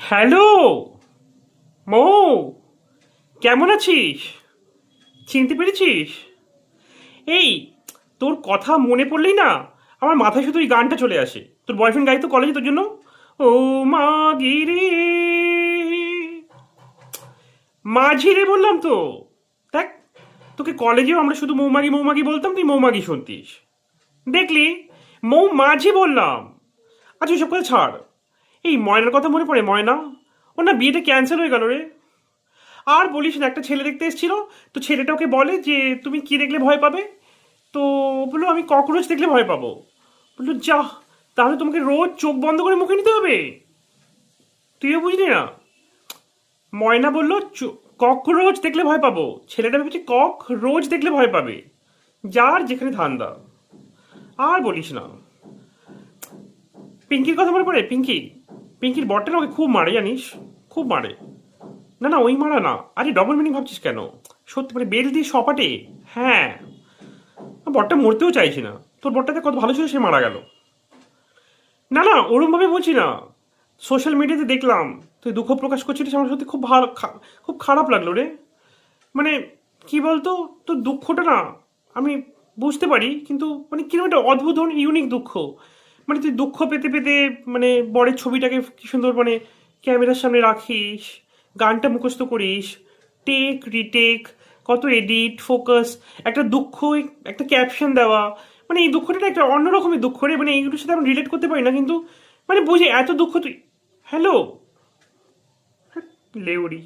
Hello মৌ, কেমন আছিস? চিনতে পেরেছিস? এই, তোর কথা মনে পড়লেই না আমার মাথায় শুধু এই গানটা চলে আসে। তোর বয়ফ্রেন্ড গাইতো কলেজে তোর জন্য। ও মা গিরে, মাঝি রে বললাম তো। দেখ, তোকে কলেজেও আমরা শুধু মৌমাগি মৌমাগি বলতাম, তুই মৌমাগি শুনতিস। দেখলি, মৌ মাঝি বললাম। আচ্ছা ওইসব কথা ছাড়। এই ময়নার কথা মনে পড়ে? ময়না, ও না বিয়েটা ক্যান্সেল হয়ে গেল রে। আর বলিস না, একটা ছেলে দেখতে এসেছিল। তো ছেলেটা ওকে বলে যে তুমি কি দেখলে ভয় পাবে? তো বললো আমি ককরোচ দেখলে ভয় পাবো। বললো যা, তাহলে তোমাকে রোজ চোখ বন্ধ করে মুখে নিতে হবে। তুইও বুঝলি না? ময়না বললো ককরোচ দেখলে ভয় পাবো, ছেলেটা ভেবেছে কক রোজ দেখলে ভয় পাবে। যার যেখানে ধান্দা। আর বলিস না। পিঙ্কির কথা মনে পড়ে? পিঙ্কি, পিঙ্কির বরটা না ওকে খুব মারে জানিস, খুব মারে। না না, ওই মারা না, আরে ডবল মিনিং ভাবছিস কেন? সত্যি মানে বেল দিয়ে সপাটে। হ্যাঁ, বরটা মরতেও চাইছি না। তোর বরটাতে কত ভালো ছিল, সে মারা গেল। না না, ওরম ভাবে বলছি না। সোশ্যাল মিডিয়াতে দেখলাম তুই দুঃখ প্রকাশ করছিলিস, আমার সত্যি খুব ভালো, খুব খারাপ লাগলো রে। মানে কি বলতো, তোর দুঃখটা না আমি বুঝতে পারি, কিন্তু মানে কিরকম একটা অদ্ভুত ধরনের ইউনিক দুঃখ। মানে তুই দুঃখ পেতে পেতে মানে বরের ছবিটাকে কি সুন্দর মানে ক্যামেরার সামনে রাখিস, গানটা মুখস্থ করিস, টেক রিটেক, কত এডিট ফোকাস, একটা দুঃখ, একটা ক্যাপশন দেওয়া। মানে এই দুঃখটা না একটা অন্যরকমের দুঃখ রে, মানে এইগুলোর সাথে আমি রিলেট করতে পারি না, কিন্তু মানে বুঝি এত দুঃখ তুই। হ্যালো লেউরি।